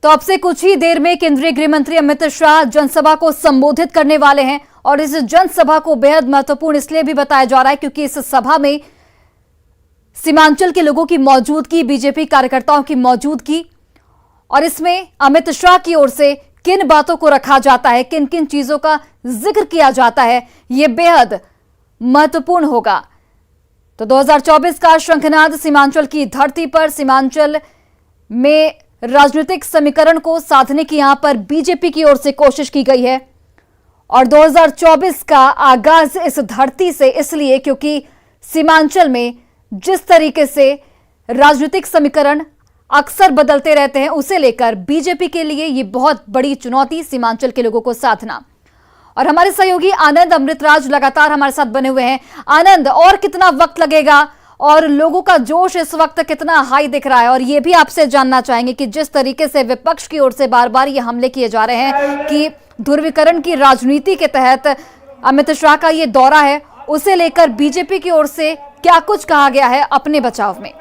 तो अब से कुछ ही देर में केंद्रीय गृह मंत्री अमित शाह जनसभा को संबोधित करने वाले हैं और इस जनसभा को बेहद महत्वपूर्ण इसलिए भी बताया जा रहा है क्योंकि इस सभा में सीमांचल के लोगों की मौजूदगी, बीजेपी कार्यकर्ताओं की मौजूदगी और इसमें अमित शाह की ओर से किन बातों को रखा जाता है, किन किन चीजों का जिक्र किया जाता है, यह बेहद महत्वपूर्ण होगा। तो 2024 का शंखनाद सीमांचल की धरती पर, सीमांचल में राजनीतिक समीकरण को साधने की यहां पर बीजेपी की ओर से कोशिश की गई है और 2024 का आगाज इस धरती से इसलिए क्योंकि सीमांचल में जिस तरीके से राजनीतिक समीकरण अक्सर बदलते रहते हैं, उसे लेकर बीजेपी के लिए ये बहुत बड़ी चुनौती सीमांचल के लोगों को साधना। और हमारे सहयोगी आनंद अमृतराज लगातार हमारे साथ बने हुए हैं। आनंद, और कितना वक्त लगेगा और लोगों का जोश इस वक्त कितना हाई दिख रहा है? और ये भी आपसे जानना चाहेंगे कि जिस तरीके से विपक्ष की ओर से बार बार ये हमले किए जा रहे हैं कि ध्रुवीकरण की राजनीति के तहत अमित शाह का ये दौरा है, उसे लेकर बीजेपी की ओर से क्या कुछ कहा गया है अपने बचाव में?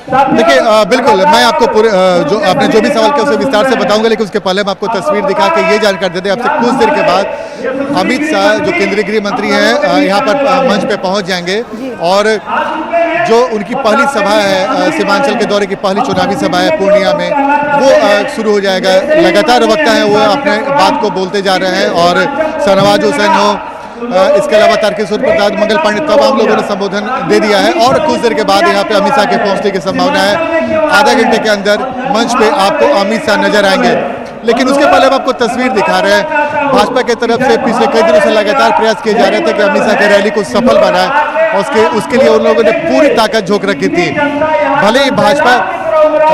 देखिए, बिल्कुल मैं आपको पूरे जो आपने जो भी सवाल किया उसे विस्तार से बताऊंगा, लेकिन उसके पहले मैं आपको तस्वीर दिखा के ये जानकारी देते हैं आपसे कुछ देर के बाद अमित शाह जो केंद्रीय गृह मंत्री हैं यहाँ पर मंच पे पहुंच जाएंगे और जो उनकी पहली सभा है सीमांचल के दौरे की पहली चुनावी सभा है पूर्णिया में, वो शुरू हो जाएगा। लगातार वक्ता है वो अपने बात को बोलते जा रहे हैं और शाहनवाज हुसैन हो, इसके अलावा तारकिशोर प्रसाद, मंगल पांडे, तमाम लोगों ने संबोधन दे दिया है और कुछ देर के बाद यहाँ पे अमित शाह के पहुंचने की संभावना है। आधा घंटे के अंदर मंच पे आपको अमित शाह नजर आएंगे, लेकिन उसके पहले हम आपको तस्वीर दिखा रहे हैं। भाजपा की तरफ से पिछले कई दिनों से लगातार प्रयास किए जा रहे थे कि अमित शाह की रैली को सफल बनाए और उसके लिए उन लोगों ने पूरी ताकत झोंक रखी थी। भले ही भाजपा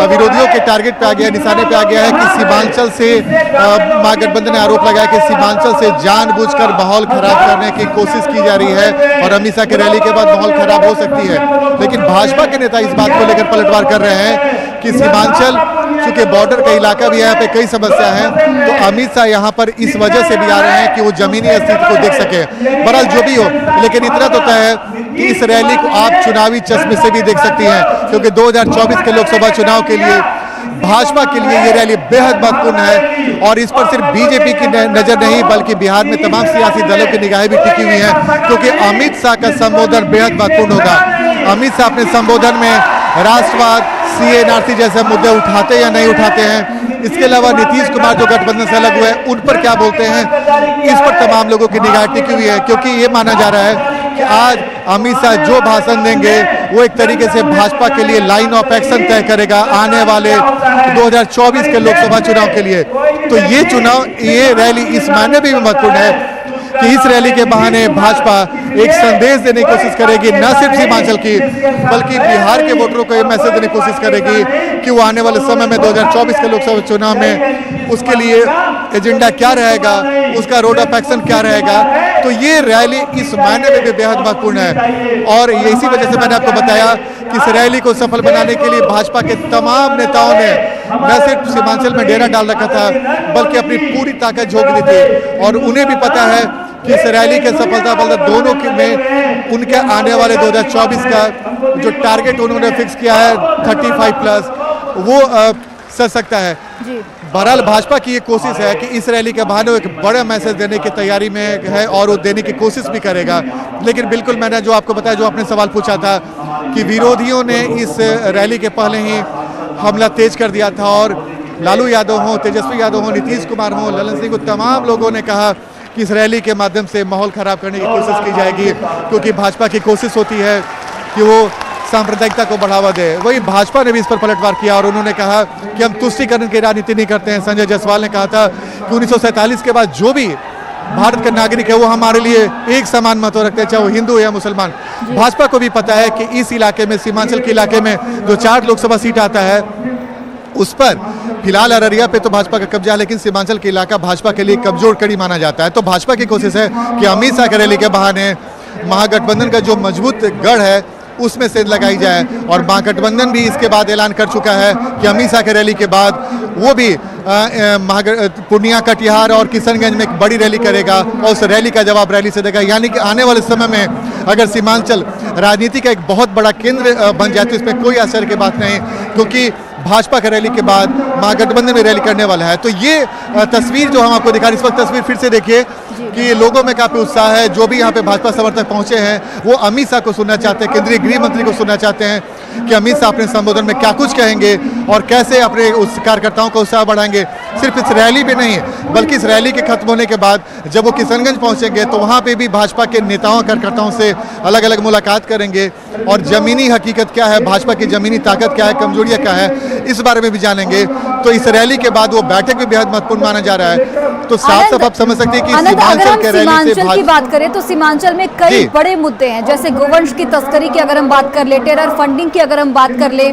विरोधियों के टारगेट पे आ गया, निशाने पे आ गया है कि सीमांचल से महागठबंधन ने आरोप लगाया कि सीमांचल से जानबूझकर माहौल खराब करने की कोशिश की जा रही है और अमित शाह की रैली के बाद माहौल खराब हो सकती है। लेकिन भाजपा के नेता इस बात को लेकर पलटवार कर रहे हैं कि सीमांचल चूंकि बॉर्डर का इलाका भी है, यहाँ पे कई समस्या है, तो अमित शाह यहाँ पर इस वजह से भी आ रहे हैं कि वो जमीनी स्थिति को देख सके। बहरहाल जो भी हो, लेकिन इतना तो तय है कि इस रैली को आप चुनावी चश्मे से भी देख सकती हैं क्योंकि 2024 के लोकसभा चुनाव के लिए भाजपा के लिए ये रैली बेहद महत्वपूर्ण है और इस पर सिर्फ बीजेपी की नजर नहीं बल्कि बिहार में तमाम सियासी दलों की निगाहें भी टिकी हुई हैं क्योंकि अमित शाह का संबोधन बेहद महत्वपूर्ण होगा। अमित शाह अपने संबोधन में राष्ट्रवाद, CA/NRC जैसे मुद्दे उठाते या नहीं उठाते हैं, इसके अलावा नीतीश कुमार जो गठबंधन से अलग हुए हैं उन पर क्या बोलते हैं, इस पर तमाम लोगों की निगाह टिकी हुई है क्योंकि ये माना जा रहा है कि आज अमित शाह जो भाषण देंगे वो एक तरीके से भाजपा के लिए लाइन ऑफ एक्शन तय करेगा आने वाले 2024 के लोकसभा चुनाव के लिए। तो ये रैली इस मायने भी महत्वपूर्ण है कि इस रैली के बहाने भाजपा एक संदेश देने की कोशिश करेगी, न सिर्फ सीमांचल की बल्कि बिहार के वोटरों को ये मैसेज देने की कोशिश करेगी कि वो आने वाले समय में 2024 के लोकसभा चुनाव में उसके लिए एजेंडा क्या रहेगा, उसका रोड ऑफ एक्शन क्या रहेगा। तो ये रैली इस मायने में भी बेहद महत्वपूर्ण है और ये इसी वजह से मैंने आपको बताया कि इस रैली को सफल बनाने के लिए भाजपा के तमाम नेताओं ने न सिर्फ सीमांचल में डेरा डाल रखा था बल्कि अपनी पूरी ताकत झोंक दी थी और उन्हें भी पता है कि इस रैली के सफलता दोनों में उनके आने वाले 2024 का जो टारगेट उन्होंने फिक्स किया है 35+ वो सच सकता है। बहरहाल भाजपा की ये कोशिश है कि इस रैली के बहाने एक बड़ा मैसेज देने की तैयारी में है और वो देने की कोशिश भी करेगा। लेकिन बिल्कुल मैंने जो आपको बताया, जो आपने सवाल पूछा था कि विरोधियों ने इस रैली के पहले ही हमला तेज कर दिया था और लालू यादव हो, तेजस्वी यादव हो, नीतीश कुमार हो, ललन सिंह को, तमाम लोगों ने कहा कि इस रैली के माध्यम से माहौल खराब करने की कोशिश की जाएगी क्योंकि भाजपा की कोशिश होती है कि वो सांप्रदायिकता को बढ़ावा दे। वही भाजपा ने भी इस पर पलटवार किया और उन्होंने कहा कि हम तुष्टीकरण की राजनीति नहीं करते हैं। संजय जायसवाल ने कहा था कि 1947 के बाद जो भी भारत का नागरिक है वो हमारे लिए एक समान महत्व रखते हैं, चाहे वो हिंदू या मुसलमान। भाजपा को भी पता है कि इस इलाके में, सीमांचल के इलाके में जो 4 लोकसभा सीट आता है उस पर फिलहाल अररिया पे तो भाजपा का कब्जा है, लेकिन सीमांचल के इलाका भाजपा के लिए कमजोर कड़ी माना जाता है। तो भाजपा की कोशिश है कि अमित शाह की रैली के बहाने महागठबंधन का जो मजबूत गढ़ है उसमें सेंध लगाई जाए और महागठबंधन भी इसके बाद ऐलान कर चुका है कि अमित शाह की रैली के बाद वो भी पूर्णिया, कटिहार और किशनगंज में एक बड़ी रैली करेगा और उस रैली का जवाब रैली से देगा। यानी कि आने वाले समय में अगर सीमांचल राजनीति का एक बहुत बड़ा केंद्र बन जाए तो इसमें कोई आश्चर्य की बात नहीं, क्योंकि भाजपा की रैली के बाद महागठबंधन में रैली करने वाला है। तो ये तस्वीर जो हम आपको दिखा रहे हैं, इस वक्त तस्वीर फिर से देखिए कि लोगों में काफी उत्साह है। जो भी यहाँ पे भाजपा समर्थक पहुंचे हैं वो अमित शाह को सुनना चाहते हैं, केंद्रीय गृह मंत्री को सुनना चाहते हैं कि अमित शाह अपने संबोधन में क्या कुछ कहेंगे और कैसे अपने उस कार्यकर्ताओं का उत्साह बढ़ाएंगे। सिर्फ इस रैली पे नहीं बल्कि इस रैली के खत्म होने के बाद जब वो किशनगंज पहुंचेंगे तो वहां पे भी भाजपा के नेताओं कार्यकर्ताओं से अलग अलग मुलाकात करेंगे और जमीनी हकीकत क्या है, भाजपा की जमीनी ताकत क्या है, कमजोरियां क्या है, इस बारे में भी जानेंगे। तो इस रैली के बाद वो बैठक भी बेहद महत्वपूर्ण माना जा रहा है। तो साफ साफ आप समझ सकते हैं कि सीमांचल के रैली से की बात करें तो सीमांचल में कई बड़े मुद्दे हैं, जैसे गोवंश की तस्करी की अगर हम बात कर ले, टेरर फंडिंग की अगर हम बात कर ले,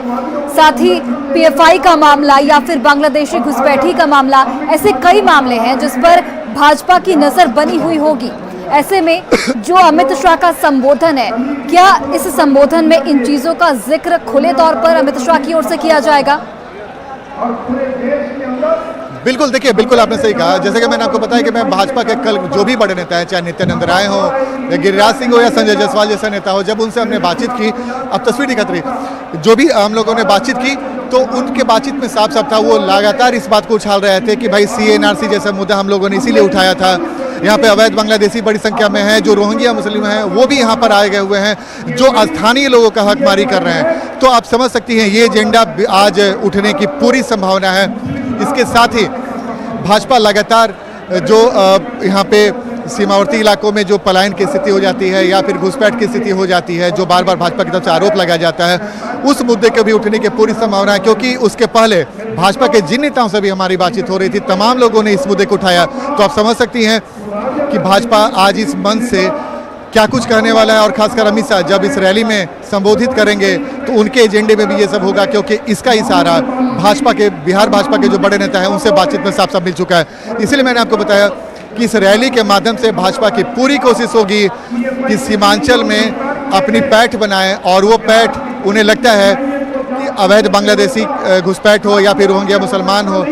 साथ ही पीएफआई का मामला या फिर बांग्लादेशी घुसपैठी का मामला, ऐसे कई मामले हैं जिस पर भाजपा की नजर बनी हुई होगी। ऐसे में जो अमित शाह का संबोधन है, क्या इस संबोधन में इन चीजों का जिक्र खुले तौर पर अमित शाह की ओर से किया जाएगा? बिल्कुल, देखिए बिल्कुल आपने सही कहा। जैसे कि मैंने आपको बताया कि मैं भाजपा के कल जो भी बड़े नेता हैं, चाहे नित्यानंद राय हो या गिरिराज सिंह हो या संजय जायसवाल जैसा नेता हो, जब उनसे हमने बातचीत की, अब तस्वीर दिखत रही, जो भी हम लोगों ने बातचीत की तो उनके बातचीत में साफ साफ था, वो लगातार इस बात को उछाल रहे थे कि भाई CA/NRC जैसा मुद्दा हम लोगों ने इसीलिए उठाया था। यहाँ पे अवैध बांग्लादेशी बड़ी संख्या में है, जो रोहिंग्या मुस्लिम हैं वो भी यहाँ पर आए गए हुए हैं, जो स्थानीय लोगों का हकमारी कर रहे हैं। तो आप समझ सकती हैं ये एजेंडा आज उठने की पूरी संभावना है। इसके साथ ही भाजपा लगातार जो यहाँ पे सीमावर्ती इलाकों में जो पलायन की स्थिति हो जाती है या फिर घुसपैठ की स्थिति हो जाती है, जो बार बार भाजपा की तरफ से आरोप लगाया जाता है, उस मुद्दे के भी उठने की पूरी संभावना है। क्योंकि उसके पहले भाजपा के जिन नेताओं से भी हमारी बातचीत हो रही थी, तमाम लोगों ने इस मुद्दे को उठाया। तो आप समझ सकती हैं कि भाजपा आज इस मंच से क्या कुछ कहने वाला है और खासकर अमित शाह जब इस रैली में संबोधित करेंगे तो उनके एजेंडे में भी ये सब होगा, क्योंकि इसका इशारा भाजपा के, बिहार भाजपा के जो बड़े नेता हैं उनसे बातचीत में साफ साफ मिल चुका है। इसलिए मैंने आपको बताया कि इस रैली के माध्यम से भाजपा की पूरी कोशिश होगी कि सीमांचल में अपनी पैठ बनाए, और वो पैठ उन्हें लगता है कि अवैध बांग्लादेशी घुसपैठ हो या फिर रोहिंग्या मुसलमान हो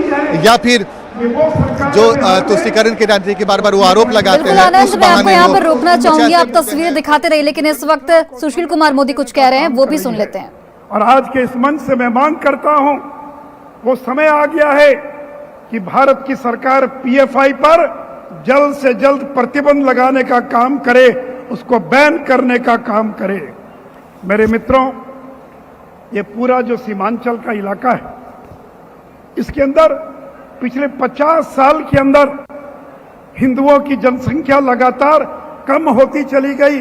या फिर जो तुष्टीकरण की राजनीति के बार बार वो आरोप लगाते हैं। आनंद, मैं आपको यहाँ पर रोकना चाहूंगी, आप तस्वीर दिखाते रहिए, लेकिन इस वक्त सुशील कुमार मोदी कुछ कह रहे हैं, वो भी सुन लेते हैं। और आज के इस मंच से मैं मांग करता हूं, वो समय आ गया है कि भारत की सरकार PFI पर जल्द से जल्द प्रतिबंध लगाने का काम करे, उसको बैन करने का काम करे। मेरे मित्रों, ये पूरा जो सीमांचल का इलाका है, इसके अंदर पिछले 50 साल के अंदर हिंदुओं की जनसंख्या लगातार कम होती चली गई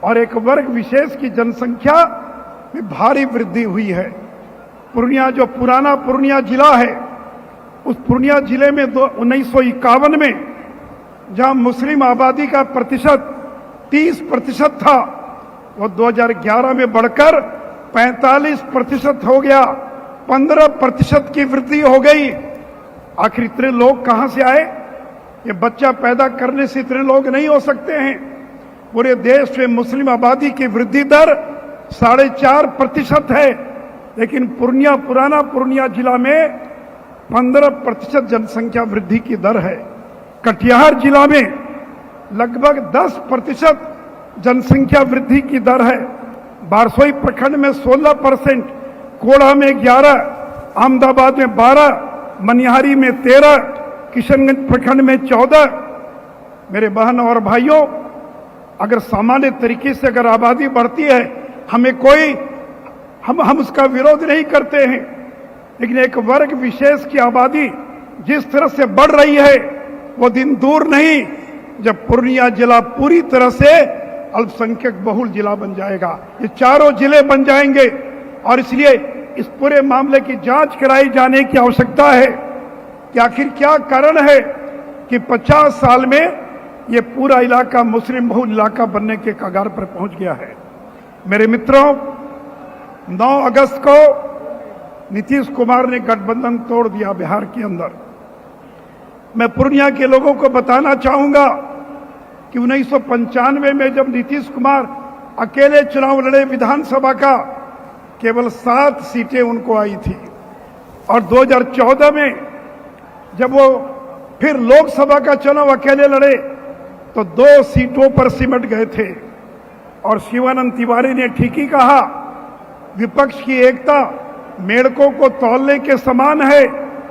और एक वर्ग विशेष की जनसंख्या में भारी वृद्धि हुई है। पूर्णिया, जो पुराना पूर्णिया जिला है, उस पूर्णिया जिले में 1951 में जहां मुस्लिम आबादी का प्रतिशत 30% था, वो 2011 में बढ़कर 45% हो गया, 15% की वृद्धि हो गई। आखिर इतने लोग कहां से आए? ये बच्चा पैदा करने से इतने लोग नहीं हो सकते हैं। पूरे देश में मुस्लिम आबादी की वृद्धि दर 4.5% है, लेकिन पूर्णिया, पुराना पूर्णिया जिला में 15% जनसंख्या वृद्धि की दर है। कटिहार जिला में लगभग 10% जनसंख्या वृद्धि की दर है। बारसोई प्रखंड में 16%, कोढ़ा में 11%, अहमदाबाद में 12%, मनिहारी में 13%, किशनगंज प्रखंड में 14%। मेरे बहन और भाइयों, अगर सामान्य तरीके से अगर आबादी बढ़ती है, हमें कोई हम उसका विरोध नहीं करते हैं, लेकिन एक वर्ग विशेष की आबादी जिस तरह से बढ़ रही है, वो दिन दूर नहीं जब पूर्णिया जिला पूरी तरह से अल्पसंख्यक बहुल जिला बन जाएगा। ये चारों जिले बन जाएंगे और इसलिए इस पूरे मामले की जांच कराई जाने की आवश्यकता है कि आखिर क्या कारण है कि 50 साल में ये पूरा इलाका मुस्लिम बहुल इलाका बनने के कगार पर पहुंच गया है। मेरे मित्रों, 9 अगस्त को नीतीश कुमार ने गठबंधन तोड़ दिया बिहार के अंदर। मैं पूर्णिया के लोगों को बताना चाहूंगा कि 1995 में जब नीतीश कुमार अकेले चुनाव लड़े विधानसभा का, केवल 7 सीटें उनको आई थी और 2014 में जब वो फिर लोकसभा का चुनाव अकेले लड़े तो 2 सीटों पर सिमट गए थे। और शिवानंद तिवारी ने ठीक ही कहा, विपक्ष की एकता मेढकों को तौलने के समान है,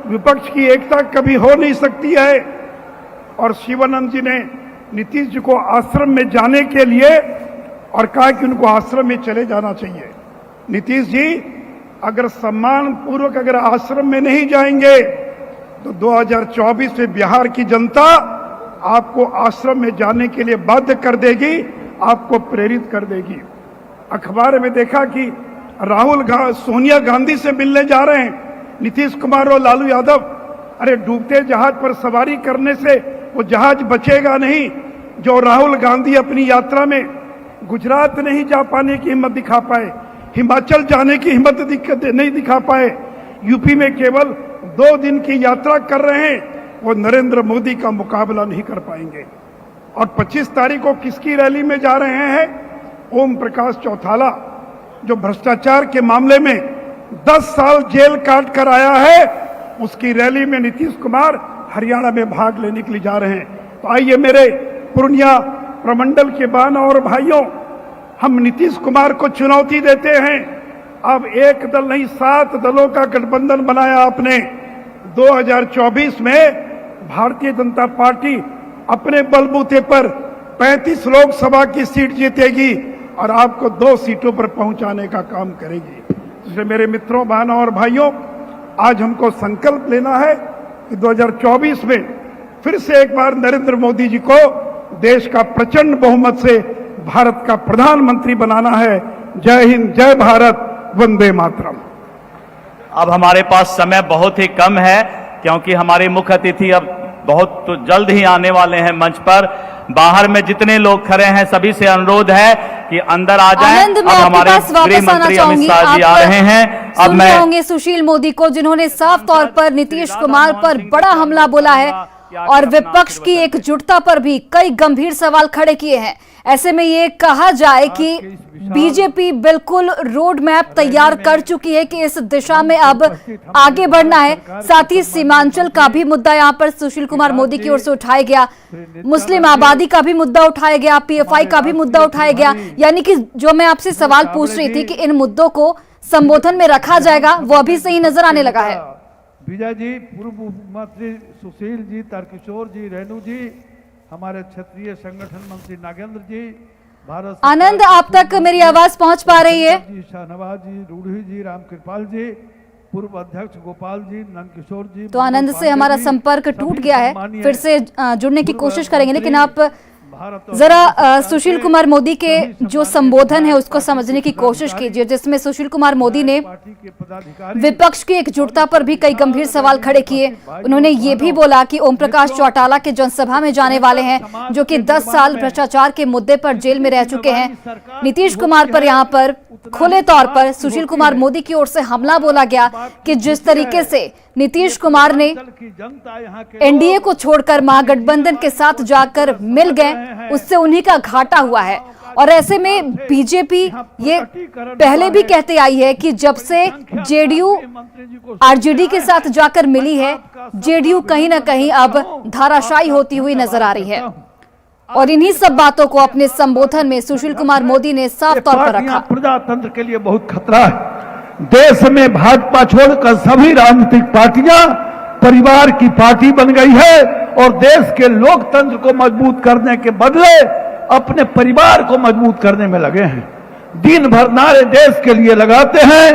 विपक्ष की एकता कभी हो नहीं सकती है। और शिवानंद जी ने नीतीश जी को आश्रम में जाने के लिए और कहा कि उनको आश्रम में चले जाना चाहिए। नीतीश जी अगर सम्मान पूर्वक अगर आश्रम में नहीं जाएंगे तो 2024 में बिहार की जनता आपको आश्रम में जाने के लिए बाध्य कर देगी, आपको प्रेरित कर देगी। अखबार में देखा कि राहुल सोनिया गांधी से मिलने जा रहे हैं नीतीश कुमार और लालू यादव। अरे डूबते जहाज पर सवारी करने से वो जहाज बचेगा नहीं। जो राहुल गांधी अपनी यात्रा में गुजरात नहीं जा पाने की हिम्मत दिखा पाए, हिमाचल जाने की हिम्मत नहीं दिखा पाए, यूपी में केवल 2 दिन की यात्रा कर रहे हैं, वो नरेंद्र मोदी का मुकाबला नहीं कर पाएंगे। और 25 तारीख को किसकी रैली में जा रहे हैं? ओम प्रकाश चौटाला, जो भ्रष्टाचार के मामले में 10 साल जेल काट कर आया है, उसकी रैली में नीतीश कुमार हरियाणा में भाग लेने के लिए जा रहे हैं। तो आइए मेरे पूर्णिया प्रमंडल के बहनों और भाइयों, हम नीतीश कुमार को चुनौती देते हैं। अब एक दल नहीं 7 दलों का गठबंधन बनाया आपने। 2024 में भारतीय जनता पार्टी अपने बलबूते पर 35 लोकसभा की सीट जीतेगी और आपको 2 सीटों पर पहुंचाने का काम करेगी। इसलिए मेरे मित्रों, बहनों और भाइयों, आज हमको संकल्प लेना है कि 2024 में फिर से एक बार नरेंद्र मोदी जी को देश का प्रचंड बहुमत से भारत का प्रधानमंत्री बनाना है। जय हिंद, जय भारत, वंदे मातरम। अब हमारे पास समय बहुत ही कम है क्योंकि हमारे मुख्य अतिथि अब बहुत तो जल्द ही आने वाले हैं मंच पर। बाहर में जितने लोग खड़े हैं सभी से अनुरोध है कि अंदर आ जाएं। आनंद, मैं अब आपके हमारे पास वापस गृह आना मंत्री चाहूंगी। अमित शाह जी आ रहे हैं। अब मैं होंगे सुशील मोदी को, जिन्होंने साफ तौर पर नीतीश कुमार पर बड़ा हमला बोला है और विपक्ष की एकजुटता पर भी कई गंभीर सवाल खड़े किए हैं। ऐसे में ये कहा जाए कि बीजेपी बिल्कुल रोड मैप तैयार कर चुकी है कि इस दिशा में अब आगे बढ़ना है। साथ ही सीमांचल का भी मुद्दा यहाँ पर सुशील कुमार मोदी की ओर से उठाया गया, मुस्लिम आबादी का भी मुद्दा उठाया गया, पीएफआई का भी मुद्दा उठाया गया। यानी कि जो मैं आपसे सवाल पूछ रही थी कि इन मुद्दों को संबोधन में रखा जाएगा, वो अभी सही नजर आने लगा है। विजय जी, पूर्व मुख्यमंत्री सुशील जी, तारकिशोर जी, रेणु जी, हमारे क्षेत्रीय संगठन मंत्री नागेंद्र जी, भारत आनंद, आप तक मेरी आवाज पहुंच पा रही है? जी, शाहनवाज जी, रूढ़ी जी, रामकृपाल जी, पूर्व अध्यक्ष गोपाल जी, नंदकिशोर जी। तो आनंद से हमारा संपर्क टूट गया है, फिर से जुड़ने की कोशिश करेंगे, लेकिन आप जरा सुशील कुमार मोदी के जो संबोधन है उसको समझने की कोशिश कीजिए, जिसमें सुशील कुमार मोदी ने विपक्ष की एकजुटता पर भी कई गंभीर सवाल खड़े किए। उन्होंने ये भी बोला कि ओम प्रकाश चौटाला के जनसभा में जाने वाले हैं, जो कि 10 साल भ्रष्टाचार के मुद्दे पर जेल में रह चुके हैं। नीतीश कुमार पर यहाँ पर खुले तौर पर सुशील कुमार मोदी की ओर से हमला बोला गया कि जिस तरीके से नीतीश कुमार ने एनडीए को छोड़कर महागठबंधन के साथ जाकर मिल गए, उससे उन्हीं का घाटा हुआ है। और ऐसे में बीजेपी ये पहले भी कहते आई है कि जब से जेडीयू आरजेडी के साथ जाकर मिली है, जेडीयू कहीं ना कहीं अब धाराशायी होती हुई नजर आ रही है। और इन्हीं सब बातों को अपने संबोधन में सुशील कुमार मोदी ने साफ तौर पर रखा। प्रजातंत्र के लिए बहुत खतरा है। देश में भाजपा छोड़कर सभी राजनीतिक पार्टियां परिवार की पार्टी बन गई है और देश के लोकतंत्र को मजबूत करने के बदले अपने परिवार को मजबूत करने में लगे हैं। दिन भर नारे देश के लिए लगाते हैं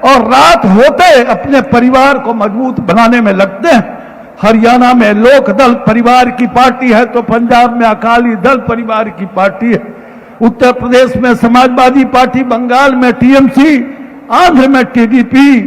और रात होते अपने परिवार को मजबूत बनाने में लगते हैं। हरियाणा में लोक दल परिवार की पार्टी है तो पंजाब में अकाली दल परिवार की पार्टी है, उत्तर प्रदेश में समाजवादी पार्टी, बंगाल में टीएमसी, आंध्र में टीडीपी,